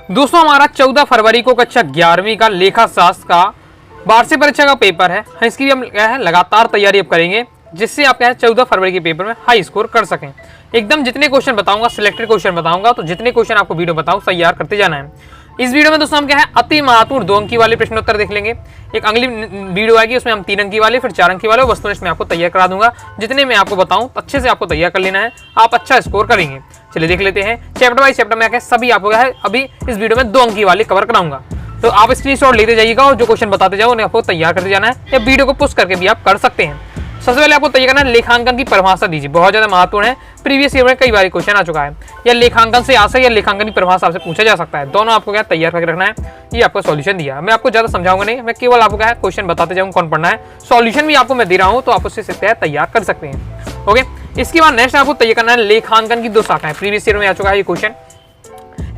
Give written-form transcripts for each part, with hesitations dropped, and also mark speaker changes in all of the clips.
Speaker 1: दोस्तों हमारा 14 फरवरी को कक्षा 11वीं का लेखा शास्त्र का वार्षिक परीक्षा का पेपर है। इसकी भी हम क्या है लगातार तैयारी अब करेंगे, जिससे आप क्या है 14 फरवरी के पेपर में हाई स्कोर कर सकें। एकदम जितने क्वेश्चन बताऊंगा, सिलेक्टेड क्वेश्चन बताऊंगा, तो जितने क्वेश्चन आपको वीडियो बताऊं तैयार करते जाना है। इस वीडियो में दोस्तों हम क्या है अति महत्वपूर्ण 2 अंकी वाले प्रश्नोत्तर देख लेंगे। एक अगली वीडियो आएगी उसमें हम 3 अंकी वाले, फिर 4 अंकी वाले वस्तुनिष्ठ में आपको तैयार करा दूंगा। जितने मैं आपको बताऊं अच्छे से आपको तैयार कर लेना है, आप अच्छा स्कोर करेंगे। चलिए देख लेते हैं चैप्टर बाई चैप्टर में क्या सभी आपको क्या है अभी इस वीडियो में 2 अंकी वाले कवर कराऊंगा। तो आप स्क्रीनशॉट लेते जाइएगा और जो क्वेश्चन बताते जाओ उन्हें आपको तैयार करते जाना है, या वीडियो को पुश करके भी आप कर सकते हैं। सबसे पहले आपको तैयार करना है लेखांकन की परिभाषा दीजिए, बहुत ज्यादा महत्वपूर्ण है। प्रीवियस ईयर में कई बार क्वेश्चन आ चुका है, या लेखांकन से आ सकता है या लेखांकन की परिभाषा आपसे पूछा जा सकता है। दोनों आपको क्या तैयार करके रखना है। ये आपको सॉल्यूशन दिया, मैं आपको ज्यादा समझाऊंगा नहीं, मैं केवल आपको क्या है क्वेश्चन बताते जाऊंगा कौन पढ़ना है। सॉल्यूशन भी आपको मैं दे रहा हूँ, तो आप उससे तैयार कर सकते हैं। ओके, इसके बाद नेक्स्ट आपको तैयार करना है लेखांकन की 2 शाखाएं। प्रीवियस ईयर में आ चुका है ये क्वेश्चन।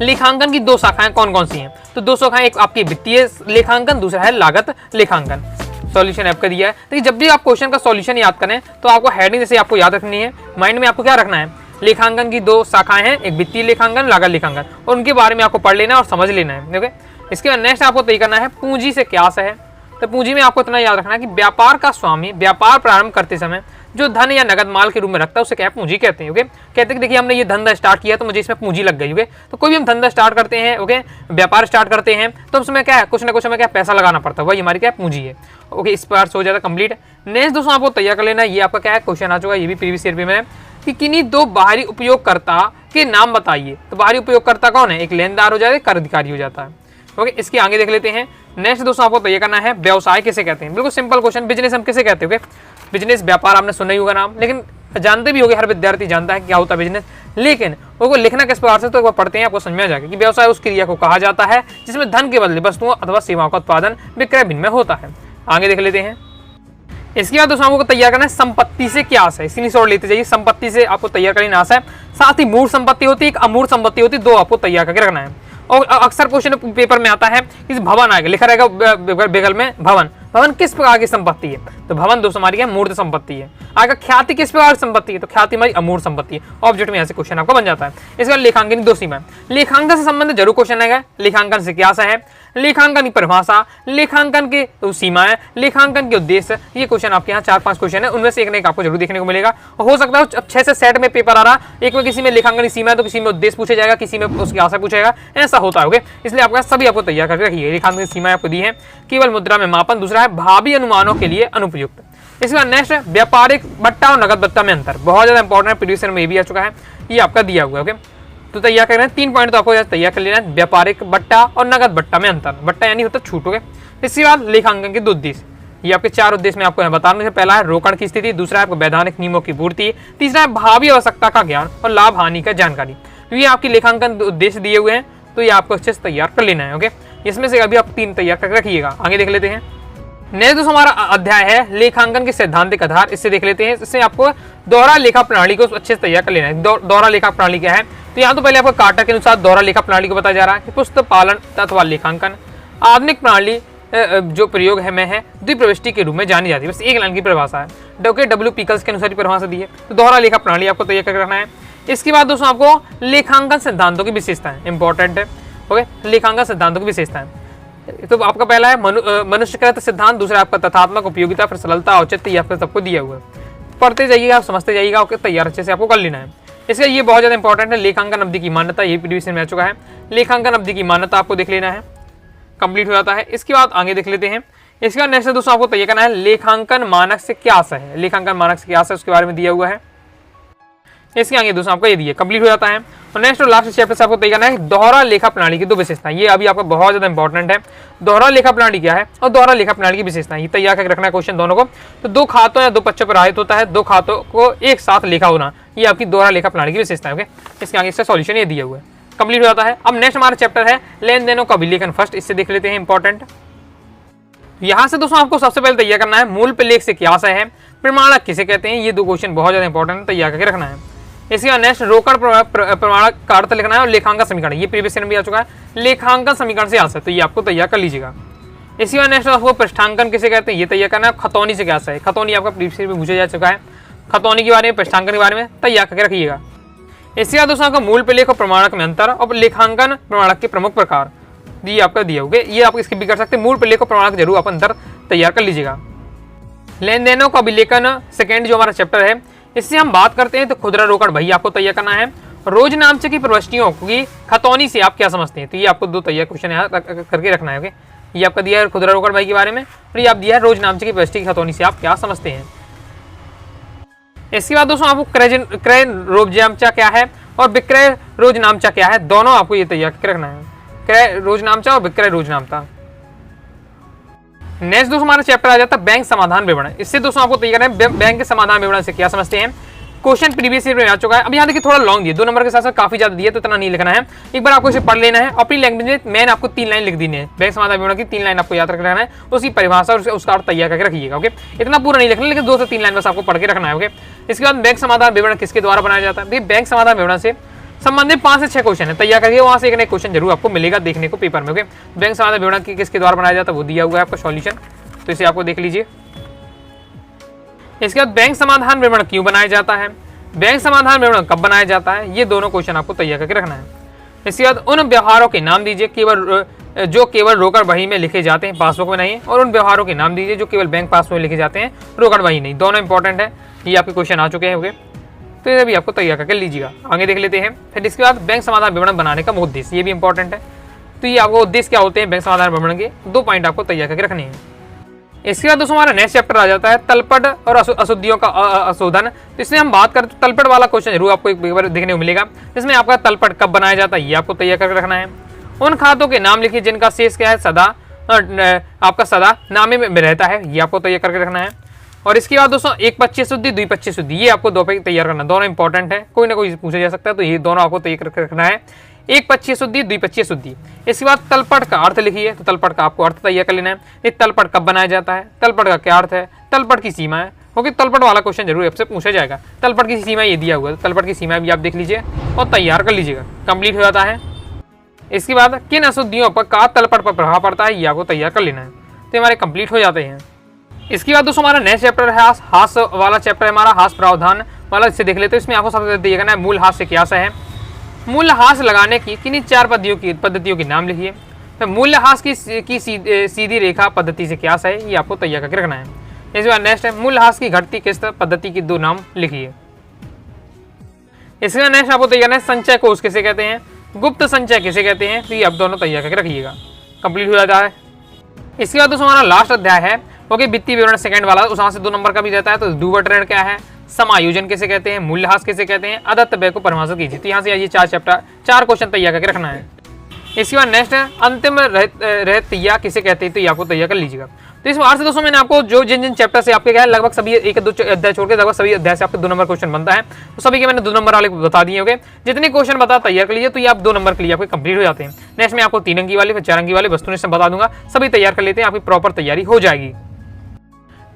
Speaker 1: लेखांकन की 2 शाखाएं कौन कौन सी हैं? तो 2 शाखाएं, एक आपकी वित्तीय लेखांकन, दूसरा है लागत लेखांकन। सॉल्यूशन आपका दिया है। देखिए जब भी आप क्वेश्चन का सॉल्यूशन याद करें तो आपको हेडिंग जैसे आपको याद रखनी है, माइंड में आपको क्या रखना है, लेखांकन की 2 शाखाएं हैं, एक वित्तीय लेखांकन, लागत लेखांकन, और उनके बारे में आपको पढ़ लेना और समझ लेना है। ओके, इसके बाद नेक्स्ट आपको तय करना है पूंजी से क्या है। तो पूंजी में आपको इतना याद रखना है कि व्यापार का स्वामी व्यापार प्रारंभ करते समय जो धन या नगद माल के रूप में रखता है उसे क्या पूंजी कहते हैं। ओके, कहते हैं कि देखिए हमने ये धंधा स्टार्ट किया तो मुझे इसमें पूंजी लग गई। ओके, तो कोई भी हम धंधा स्टार्ट करते हैं, ओके, व्यापार स्टार्ट करते हैं, तो उसमें क्या है कुछ ना कुछ हमें क्या पैसा लगाना पड़ता है, वही हमारी क्या पूंजी है। ओके, इस पार्ट हो जाता कंप्लीट। नेक्स्ट दोस्तों आपको तैयार कर लेना है, ये आपका क्या है क्वेश्चन आ चुका है, ये भी प्रीवियस ईयर में है कि किन्हीं 2 बाहरी उपयोगकर्ता के नाम बताइए। तो बाहरी उपयोगकर्ता कौन है? एक लेनदार हो जाता है, कर अधिकारी हो जाता है। ओके, इसके आगे देख लेते हैं। नेक्स्ट दोस्तों आपको तैयार करना है व्यवसाय किसे कहते हैं। बिल्कुल सिंपल क्वेश्चन, बिजनेस हम किसे कहते हैं? बिजनेस व्यापार आपने सुना ही होगा नाम, लेकिन जानते भी होंगे, हर विद्यार्थी जानता है क्या होता है बिजनेस, लेकिन वो लिखना किस प्रकार से तो एक बार पढ़ते हैं आपको समझ में आ जाएगा कि व्यवसाय उस क्रिया को कहा जाता है जिसमें धन के बदले वस्तुओं अथवा सेवाओं का उत्पादन विक्रय विनिमय होता है। आगे देख लेते हैं। इसके बाद दोस्तों आपको तैयार करना है संपत्ति से क्या आशय है। स्क्रीनशॉट लेते जाइए, संपत्ति से आपको तैयार करना आशय है। साथ ही मूर्त संपत्ति होती है, एक अमूर्त संपत्ति होती है, 2 आपको तैयार करके रखना है। और अक्सर क्वेश्चन पेपर में आता है कि भवन आएगा, लिखा रहेगा बगल में भवन। भवन किस प्रकार की संपत्ति है? तो भवन दोस्तों हमारी क्या मूर्त संपत्ति है। आगे ख्याति किस प्रकार की संपत्ति है? तो ख्याति हमारी अमूर्त संपत्ति है। ऑब्जेक्ट में यहाँ से क्वेश्चन आपको बन जाता है। इसके बाद लेखांकन की 2 सीमाएं। लेखांकन से संबंधित जरूर क्वेश्चन आएगा, लेखांकन से क्या है, लेखांकन की परिभाषा, लेखांकन की सीमाएं, लेखांकन के उद्देश्य। ये क्वेश्चन आपके यहाँ 4-5 क्वेश्चन है, उनमें से एक ना एक आपको जरूर देखने को मिलेगा। हो सकता है 6 से सेट में पेपर आ रहा, एक में किसी में लेखांकन की सीमा है तो किसी में उद्देश्य पूछा जाएगा, किसी में उसकी आशा पूछेगा, ऐसा होता है। इसलिए आपका सभी आपको तैयार करके रखिए। लेखांकन की सीमाएं आपको दी है, केवल मुद्रा में मापन, दूसरा है भावी अनुमानों के लिए अनुपयुक्त। इसके बाद नेक्स्ट है व्यापारिक बट्टा और नगद बट्टा में अंतर, बहुत ज्यादा इंपॉर्टेंट है, प्रीवियस ईयर में भी आ चुका है, ये आपका दिया हुआ है। ओके, तो तैयार करना है 3 पॉइंट तो आपको तैयार कर लेना है, व्यापारिक बट्टा और नगद बट्टा में अंतर। बट्टा यानी होता है छूट। ओके, इसके बाद लेखांकन के 2 उद्देश्य, ये आपके 4 उद्देश्य में आपको बताने से पहला है रोकड़ की स्थिति, दूसरा है आपको वैधानिक नियमों की पूर्ति, तीसरा है भावी आवश्यकता का ज्ञान, और लाभ हानि का जानकारी। तो ये आपकी लेखांकन उद्देश्य दिए हुए हैं, तो ये आपको अच्छे से तैयार कर लेना है। ओके, इसमें से अभी आप 3 तैयार करके रखिएगा। आगे देख लेते हैं। नेक्स्ट दोस्तों हमारा अध्याय है लेखांकन के सैद्धांतिक आधार, इससे देख लेते हैं। इससे आपको दोहरा लेखा प्रणाली को अच्छे से तैयार कर लेना है। दोहरा लेखा प्रणाली क्या है? तो यहाँ तो पहले आपको कार्टर के अनुसार दोहरा लेखा प्रणाली को बताया जा रहा है कि पुस्तक पालन अथवा लेखांकन आधुनिक प्रणाली जो प्रयोग है में है द्विप्रविष्टि के रूप में जानी जाती है। बस एक लाइन की परिभाषा है, डब्ल्यू पीकल्स के अनुसार परिभाषा दी है। तो दोहरा लेखा प्रणाली आपको तैयार करके रखना है। इसके बाद दोस्तों आपको लेखांकन सिद्धांतों की विशेषताएं इंपॉर्टेंट है। ओके, लेखांकन सिद्धांतों की विशेषताएं, तो आपका पहला है मनुष्यकृत सिद्धांत, दूसरा आपका तथात्मक उपयोगिता, फिर सरलता औचित्य, ये आपको सबको दिया हुआ है। पढ़ते जाइएगा, आप समझते जाइएगा, ओके, तैयार अच्छे से आपको कर लेना है। इसका ये बहुत ज्यादा इंपॉर्टेंट है, लेखांकन अवधि की मान्यता, ये प्रीवियस में आ चुका है। लेखांकन अवधि की मान्यता आपको देख लेना है, कंप्लीट हो जाता है। इसके बाद आगे देख लेते हैं। इसके बाद नेक्स्ट दोस्तों आपको तैयार करना है लेखांकन मानक से क्या आशय है। लेखांकन मानक से क्या आशय है उसके बारे में दिया हुआ है। इसके आगे दोस्तों आपको ये दिया, कंप्लीट हो जाता है। और नेक्स्ट और लास्ट चैप्टर से आपको तय करना है दोहरा लेखा प्रणाली की 2 विशेषताएं। ये अभी आपका बहुत ज्यादा इंपॉर्टेंट है, दोहरा लेखा प्रणाली क्या है और दोहरा लेखा प्रणाली की विशेषताएं, ये तैयार करके रखना है क्वेश्चन दोनों को। तो 2 खातों या 2 पक्षों पर आहित होता है, 2 खातों को एक साथ लेखा होना, ये आपकी दोहरा लेखा प्रणाली की विशेषताएं। ओके, इसके आगे इसका सॉल्यूशन ये दिया हुआ है, कंप्लीट हो जाता है। अब नेक्स्ट हमारा चैप्टर है लेन देनों का अभिलेखन फर्स्ट, इससे देख लेते हैं इंपॉर्टेंट। यहाँ से दोस्तों आपको सबसे पहले तैयार करना है मूल प्रलेख से क्या आशय है, प्रमाणक किसे कहते हैं, ये 2 क्वेश्चन बहुत ज्यादा इंपॉर्टेंट है, तैयार करके रखना है। इसके बाद नेक्स्ट रोकड़ प्रमाणक का अर्थ लिखना है और लेखांकन समीकरण, ये प्रीवियस में भी आ चुका है, लेखांकन समीकरण से आशय, तो ये आपको तैयार कर लीजिएगा। इसके बाद नेक्स्ट आपको पृष्ठांकन किसे कहते हैं, ये तैयार करना है। खतौनी से क्या आशय है, खतौनी आपका प्रीवियस में पूछा जा चुका है, खतौनी के बारे में, पृष्ठांकन के बारे में तैयार करके रखिएगा। इसके बाद दोस्तों आपका मूल प्रलेख और प्रमाणक में अंतर और लेखांकन प्रमाणक के प्रमुख प्रकार ये आपका दिए होंगे, ये आप इसकी भी कर सकते हैं। मूल प्रलेख और प्रमाणक जरूर आप अंतर तैयार कर लीजिएगा। लेन देनों का अभिलेखन सेकेंड जो हमारा चैप्टर है, इससे हम बात करते हैं तो खुदरा रोकड़ भई आपको तैयार करना है। रोज नामचे की प्रविष्टियों की खतौनी से आप क्या समझते हैं, तो ये आपको 2 तैयार क्वेश्चन यहाँ करके रखना है। ओके, ये आपका दिया है खुदरा रोकड़ भई के बारे में और ये आप दिया है रोज नामचे की प्रविष्टि की खतौनी से आप क्या समझते हैं। इसके बाद दोस्तों आपको क्रय रोज नामचा क्या है और विक्रय रोज नामचा क्या है, दोनों आपको ये तैयार करके रखना है। क्रय रोज नामचा और विक्रय रोज नामचा। नेक्स्ट दोस्तों हमारा चैप्टर आ जाता है बैंक समाधान विवरण। इससे दोस्तों आपको तैयार है बैंक के समाधान विवरण से क्या समझते हैं। क्वेश्चन प्रीवियस ईयर में आ चुका है। अब यहाँ देखिए थोड़ा लॉन्ग दिए, 2 नंबर के साथ साथ काफी ज्यादा दिए, तो इतना नहीं लिखना है। एक बार आपको इसे पढ़ लेना है, अपनी लैंग्वेज में मैंने आपको 3 लाइन लिख दी है। बैंक समाधान विवरण की 3 लाइन आपको याद रखना है, उसकी परिभाषा और उसका अर्थ तैयार करके रखिएगा। ओके, इतना पूरा नहीं लिखना, लेकिन 2 से 3 लाइन बस आपको पढ़ के रखना है। ओके, इसके बाद बैंक समाधान विवरण किसके द्वारा बनाया जाता है। बैंक समाधान विवरण से संबंधित 5 से 6 क्वेश्चन है, तैयार करिए, वहां से एक नए क्वेश्चन जरूर आपको मिलेगा देखने को पेपर में। ओके, बैंक समाधान विवरण किसके द्वारा बनाया जाता है वो दिया हुआ है आपका सॉल्यूशन, तो इसे आपको देख लीजिए। इसके बाद बैंक समाधान विवरण क्यों बनाया जाता है, बैंक समाधान विवरण कब बनाया जाता है, ये दोनों क्वेश्चन आपको तैयार करके रखना है। इसके बाद उन व्यवहारों के नाम दीजिए जो केवल रोकड़ बही में लिखे जाते हैं, पासबुक में नहीं, और उन व्यवहारों के नाम दीजिए जो केवल बैंक पासबुक में लिखे जाते हैं, रोकड़ बही नहीं। दोनों इंपॉर्टेंट है, ये आपके क्वेश्चन आ चुके हैं। ओके, तो ये भी आपको तैयार करके लीजिएगा। आगे देख लेते हैं। फिर इसके बाद बैंक समाधान विवरण बनाने का मुख्य उद्देश्य, ये भी इंपॉर्टेंट है। तो ये आपको उद्देश्य क्या होते हैं बैंक समाधान विवरण के, 2 पॉइंट आपको तैयार करके रखने हैं। इसके बाद दोस्तों हमारा नेक्स्ट चैप्टर आ जाता है तलपट और अशुद्धियों का अशोधन। तो इसमें हम बात करते हैं तलपट वाला क्वेश्चन जरूर आपको एक बार देखने को मिलेगा, जिसमें आपका तलपट कब बनाया जाता है ये आपको तैयार करके रखना है। उन खातों के नाम लिखिए जिनका शेष क्या है सदा आपका सदा नामे में रहता है, ये आपको तैयार करके रखना है। और इसके बाद दोस्तों 1-25 शुद्धि 2-25 शुद्धि, ये आपको 2 पे तैयार करना, दोनों इंपॉर्टेंट है, कोई ना कोई पूछा जा सकता है, तो ये दोनों आपको तैयार करके रखना है। 1-25 शुद्धि 2-25 शुद्धि। इसके बाद तलपट का अर्थ लिखिए, तो तलपट का आपको अर्थ तैयार कर लेना है। ये तलपट कब बनाया जाता है, तलपट का क्या अर्थ है, तलपट की सीमा है, क्योंकि तलपट वाला क्वेश्चन जरूर आपसे पूछा जाएगा। तलपट की सीमा ये दिया हुआ है, तलपट की सीमा भी आप देख लीजिए और तैयार कर लीजिएगा, कंप्लीट हो जाता है। इसके बाद किन अशुद्धियों पर का तलपट पर प्रभाव पड़ता है ये आपको तैयार कर लेना है, तो हमारे कंप्लीट हो जाते हैं। इसके बाद दोस्तों हमारा नेक्स्ट चैप्टर है हास वाला चैप्टर है हमारा, हास प्रावधान वाला, इससे देख लेते हैं। इसमें आपको सबसे दिया करना है मूल हास से क्या है। मूल्य हास लगाने की किन्हीं 4 पद्धतियों के नाम लिखिए। तो मूल्य हास की सीधी रेखा पद्धति से क्या है, ये आपको तैयार करके रखना है। इसके बाद नेक्स्ट है मूल्य हास की घटती किस्त पद्धति की 2 नाम लिखिए। इसके बाद नेक्स्ट आपको तैयार है संचय कोष किसे कहते हैं, गुप्त संचय किसे कहते हैं, तो ये आप दोनों तैयार करके रखिएगा, कंप्लीट हो जाता है। इसके बाद दोस्तों हमारा लास्ट अध्याय है ओके वित्तीय विवरण सेकंड वाला, उसमें से 2 नंबर का भी रहता है। तो डूबर्ट ट्रेंड क्या है, समायोजन किसे कहते हैं, मूल्यह्रास किसे कहते हैं, अदत्त व्यय को परिभाषित कीजिए। तो यहाँ से ये 4 क्वेश्चन तैयार करके रखना है। इसके बाद नेक्स्ट है अंतिम रहतिया किसे कहते हैं, तो ये आपको तैयार कर लीजिएगा। तो इस बार से दोस्तों मैंने आपको जिन चैप्टर से आपके क्या है लगभग सभी 1-2 अध्याय छोड़ के लगभग सभी अध्याय से आपके 2 नंबर क्वेश्चन बनता है, तो सभी के मैंने 2 नंबर वाले बता दिए होंगे। जितने क्वेश्चन बता तैयार कर लीजिए, तो ये आप 2 नंबर के लिए आपके कंप्लीट हो जाते हैं। नेक्स्ट में आपको 3 अंकी वाले फिर 4 अंकी वाले वस्तुनिष्ठ बता दूंगा, सभी तैयार कर लेते हैं, आपकी प्रॉपर तैयारी हो जाएगी।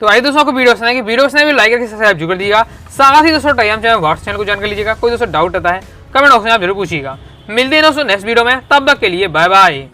Speaker 1: तो आइए दोस्तों आपको वीडियो पसंद आएगी, वीडियो पसंद भी लाइक करके सब्सक्राइब जरूर कर दीजिएगा। साथ ही दोस्तों टाइम चैनल व्हाट्सएप चैनल को ज्वाइन कर लीजिएगा। कोई दोस्तों डाउट रहता है कमेंट बॉक्स में आप जरूर पूछिएगा। मिलते हैं दोस्तों नेक्स्ट वीडियो में, तब तक के लिए बाय बाय।